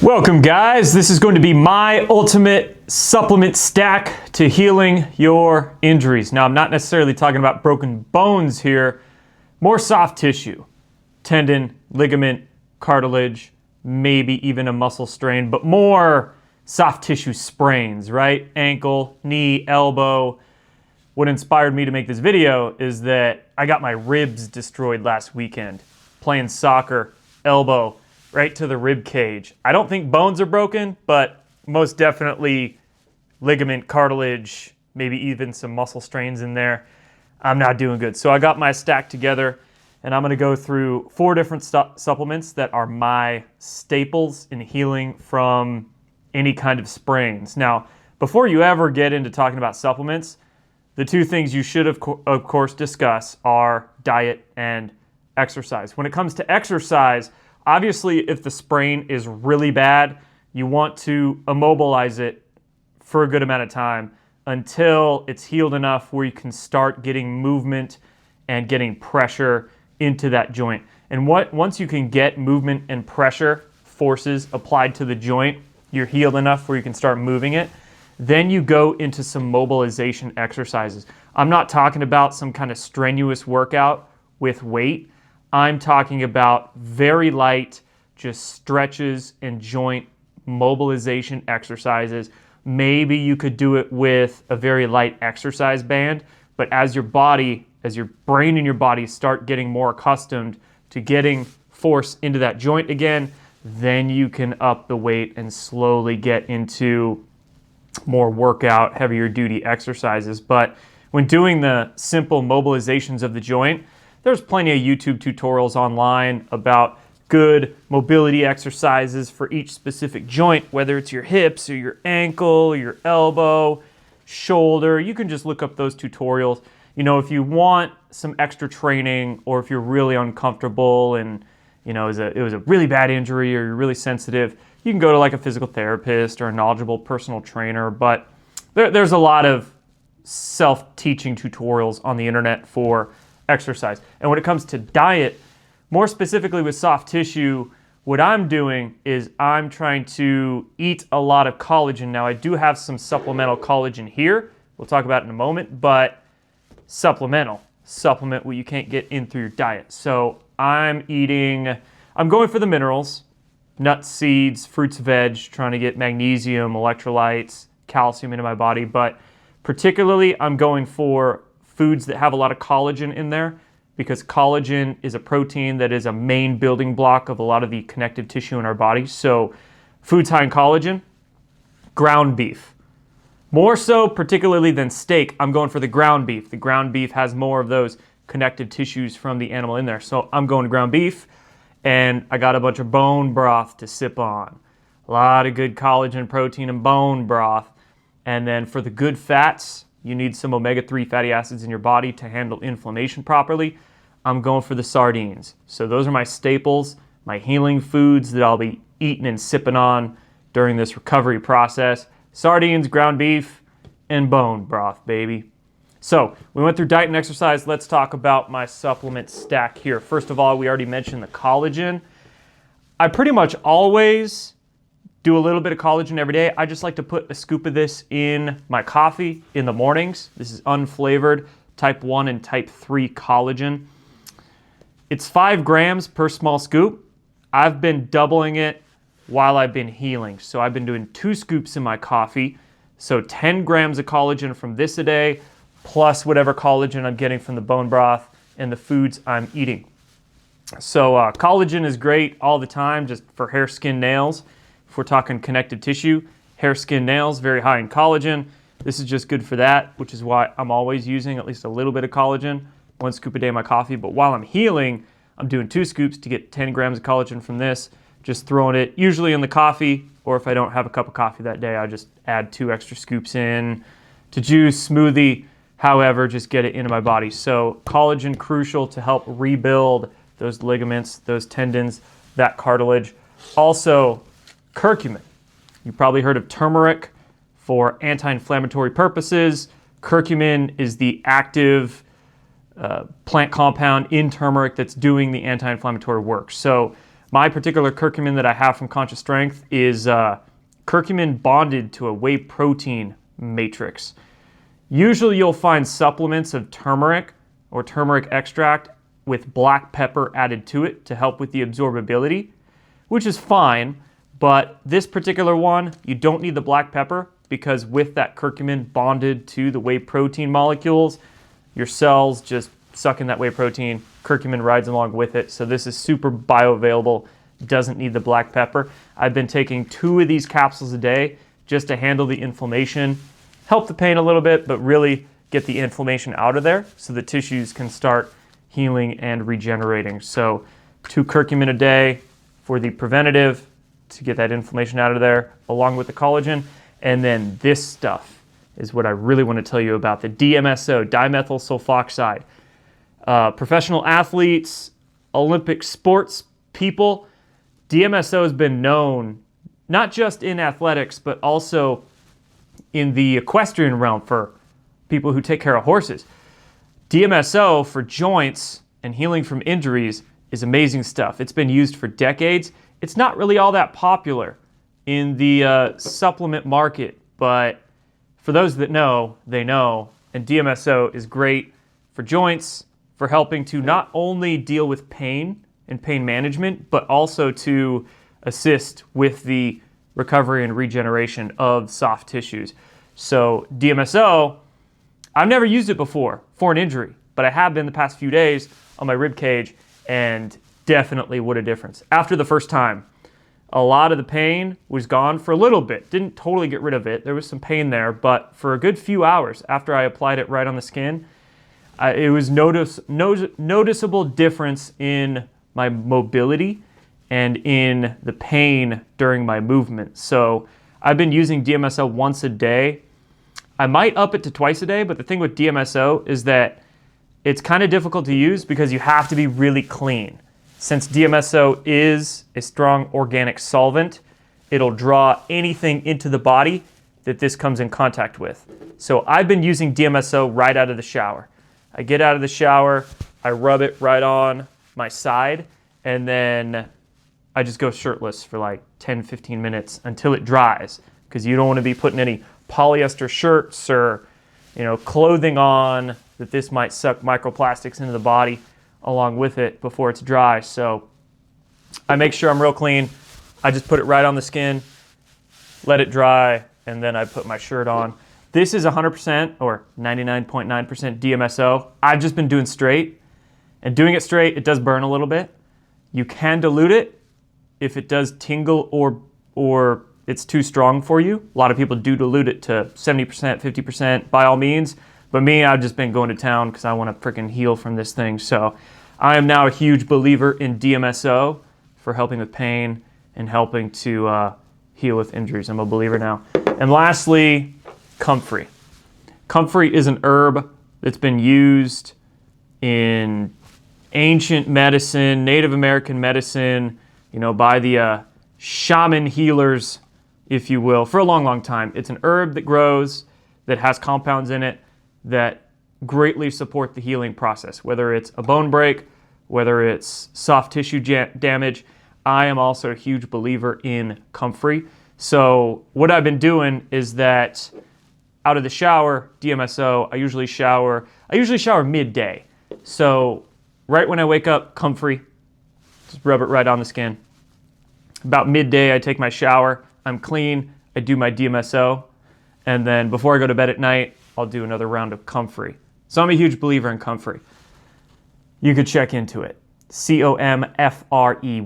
Welcome guys, this is going to be my ultimate supplement stack to healing your injuries. Now I'm not necessarily talking about broken bones here, more soft tissue, tendon, ligament, cartilage, maybe even a muscle strain, but more soft tissue sprains, right? Ankle, knee, elbow. What inspired me to make this video is that I got my ribs destroyed last weekend playing soccer, elbow, right to the rib cage. I don't think bones are broken, but most definitely ligament, cartilage, maybe even some muscle strains in there. I'm not doing good. So I got my stack together and I'm gonna go through 4 different supplements that are my staples in healing from any kind of sprains. Now, before you ever get into talking about supplements, the 2 things you should of course discuss are diet and exercise. When it comes to exercise, obviously, if the sprain is really bad, you want to immobilize it for a good amount of time until it's healed enough where you can start getting movement and getting pressure into that joint. And once you can get movement and pressure forces applied to the joint, you're healed enough where you can start moving it, then you go into some mobilization exercises. I'm not talking about some kind of strenuous workout with weight. I'm talking about very light, just stretches and joint mobilization exercises. Maybe you could do it with a very light exercise band, but as your brain and your body start getting more accustomed to getting force into that joint again, then you can up the weight and slowly get into more workout, heavier duty exercises. But when doing the simple mobilizations of the joint, there's plenty of YouTube tutorials online about good mobility exercises for each specific joint, whether it's your hips or your ankle, your elbow, shoulder. You can just look up those tutorials. You know, if you want some extra training or if you're really uncomfortable and, you know, it was a really bad injury or you're really sensitive, you can go to like a physical therapist or a knowledgeable personal trainer. But there's a lot of self-teaching tutorials on the internet for exercise. And when it comes to diet, more specifically with soft tissue, what I'm doing is I'm trying to eat a lot of collagen. Now I do have some supplemental collagen here. We'll talk about it in a moment, but supplement what you can't get in through your diet. So I'm going for the minerals, nuts, seeds, fruits, veg, trying to get magnesium, electrolytes, calcium into my body, but particularly I'm going for foods that have a lot of collagen in there because collagen is a protein that is a main building block of a lot of the connective tissue in our body. So foods high in collagen, ground beef. More so particularly than steak, I'm going for the ground beef. The ground beef has more of those connective tissues from the animal in there. So I'm going to ground beef and I got a bunch of bone broth to sip on. A lot of good collagen, protein, and bone broth. And then for the good fats, you need some omega-3 fatty acids in your body to handle inflammation properly. I'm going for the sardines. So those are my staples, my healing foods that I'll be eating and sipping on during this recovery process. Sardines, ground beef, and bone broth, baby. So we went through diet and exercise. Let's talk about my supplement stack here. First of all, we already mentioned the collagen. I pretty much always do a little bit of collagen every day. I just like to put a scoop of this in my coffee in the mornings. This is unflavored, type 1 and type 3 collagen. It's 5 grams per small scoop. I've been doubling it while I've been healing. So I've been doing 2 scoops in my coffee. So 10 grams of collagen from this a day, plus whatever collagen I'm getting from the bone broth and the foods I'm eating. So collagen is great all the time, just for hair, skin, nails. If we're talking connective tissue, hair, skin, nails, very high in collagen. This is just good for that, which is why I'm always using at least a little bit of collagen, 1 scoop a day in my coffee. But while I'm healing, I'm doing 2 scoops to get 10 grams of collagen from this, just throwing it usually in the coffee, or if I don't have a cup of coffee that day, I just add 2 extra scoops in to juice, smoothie, however, just get it into my body. So collagen crucial to help rebuild those ligaments, those tendons, that cartilage. Also, curcumin. You probably heard of turmeric for anti-inflammatory purposes. Curcumin is the active plant compound in turmeric that's doing the anti-inflammatory work. So My particular curcumin that I have from Conscious Strength is curcumin bonded to a whey protein matrix. Usually you'll find supplements of turmeric or turmeric extract with black pepper added to it to help with the absorbability, which is fine, but this particular one, you don't need the black pepper because with that curcumin bonded to the whey protein molecules, your cells just suck in that whey protein, curcumin rides along with it, so this is super bioavailable, doesn't need the black pepper. I've been taking 2 of these capsules a day just to handle the inflammation, help the pain a little bit, but really get the inflammation out of there so the tissues can start healing and regenerating. So 2 curcumin a day for the preventative to get that inflammation out of there, along with the collagen. And then this stuff is what I really want to tell you about, the DMSO, dimethyl sulfoxide. Professional athletes, Olympic sports people, DMSO has been known not just in athletics, but also in the equestrian realm for people who take care of horses. DMSO for joints and healing from injuries is amazing stuff. It's been used for decades. It's not really all that popular in the supplement market, but for those that know, they know. And DMSO is great for joints, for helping to not only deal with pain and pain management, but also to assist with the recovery and regeneration of soft tissues. So DMSO, I've never used it before for an injury, but I have been the past few days on my rib cage, and definitely what a difference. After the first time, a lot of the pain was gone for a little bit. Didn't totally get rid of it. There was some pain there, but for a good few hours after I applied it right on the skin, it was noticeable difference in my mobility and in the pain during my movement. So I've been using DMSO once a day. I might up it to twice a day, but the thing with DMSO is that it's kind of difficult to use because you have to be really clean. Since DMSO is a strong organic solvent, it'll draw anything into the body that this comes in contact with. So I've been using DMSO right out of the shower. I get out of the shower, I rub it right on my side, and then I just go shirtless for like 10, 15 minutes until it dries, because you don't want to be putting any polyester shirts or clothing on that this might suck microplastics into the body along with it before it's dry. So I make sure I'm real clean. I just put it right on the skin, let it dry, and then I put my shirt on. This is 100% or 99.9% DMSO. I've just been doing straight, and doing it straight, it does burn a little bit. You can dilute it if it does tingle or it's too strong for you. A lot of people do dilute it to 70%, 50%, by all means. But me, I've just been going to town because I want to freaking heal from this thing. So I am now a huge believer in DMSO for helping with pain and helping to heal with injuries. I'm a believer now. And lastly, Comfrey. Comfrey is an herb that's been used in ancient medicine, Native American medicine, by the shaman healers, if you will, for a long, long time. It's an herb that grows, that has compounds in it that greatly support the healing process, whether it's a bone break, whether it's soft tissue damage. I am also a huge believer in Comfrey. So what I've been doing is that out of the shower, DMSO, I usually shower midday. So right when I wake up, Comfrey, just rub it right on the skin. About midday, I take my shower, I'm clean, I do my DMSO, and then before I go to bed at night, I'll do another round of Comfrey. So I'm a huge believer in Comfrey. You could check into it. Comfrey,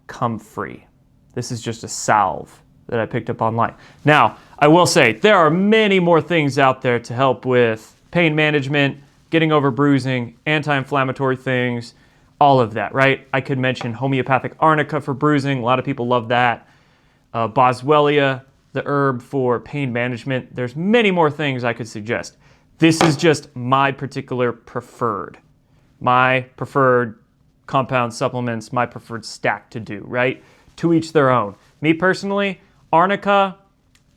Comfrey. This is just a salve that I picked up online. Now, I will say, there are many more things out there to help with pain management, getting over bruising, anti-inflammatory things, all of that, right? I could mention homeopathic arnica for bruising. A lot of people love that. Boswellia, the herb for pain management. There's many more things I could suggest. This is just my particular preferred compound supplements, my preferred stack to do, right? To each their own. Me personally, arnica,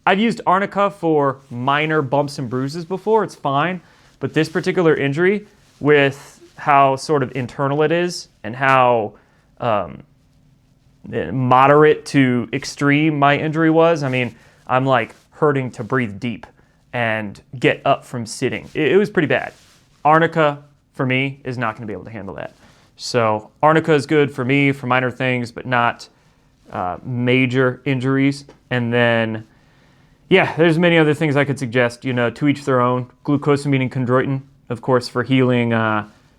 I've used arnica for minor bumps and bruises before, it's fine. But this particular injury, with how sort of internal it is and how moderate to extreme my injury was. I mean, I'm like hurting to breathe deep and get up from sitting. It was pretty bad. Arnica, for me, is not going to be able to handle that. So Arnica is good for me for minor things, but not major injuries. And then, yeah, there's many other things I could suggest, to each their own. Glucosamine and chondroitin, of course, for healing,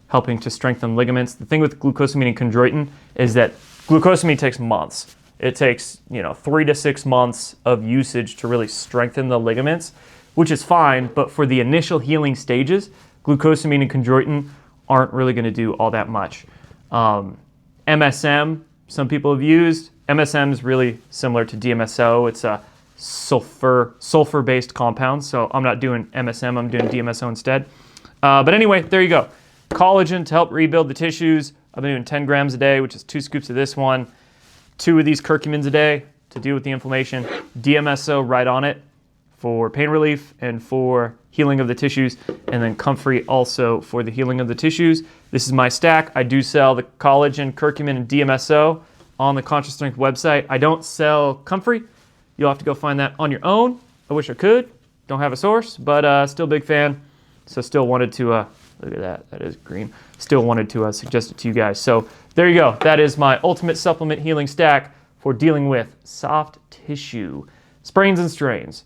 helping to strengthen ligaments. The thing with glucosamine and chondroitin is that glucosamine takes months. It takes, 3 to 6 months of usage to really strengthen the ligaments, which is fine, but for the initial healing stages, glucosamine and chondroitin aren't really going to do all that much. MSM, some people have used. MSM is really similar to DMSO. It's a sulfur-based compound, so I'm not doing MSM, I'm doing DMSO instead. But anyway, there you go. Collagen to help rebuild the tissues. I've been doing 10 grams a day, which is 2 scoops of this one, 2 of these curcumins a day to deal with the inflammation. DMSO right on it for pain relief and for healing of the tissues, and then Comfrey also for the healing of the tissues. This is my stack. I do sell the collagen, curcumin, and DMSO on the Conscious Strength website. I don't sell Comfrey. You'll have to go find that on your own. I wish I could. Don't have a source, but still a big fan. So still wanted to, look at that, that is green. Still wanted to suggest it to you guys. So there you go. That is my ultimate supplement healing stack for dealing with soft tissue, sprains and strains.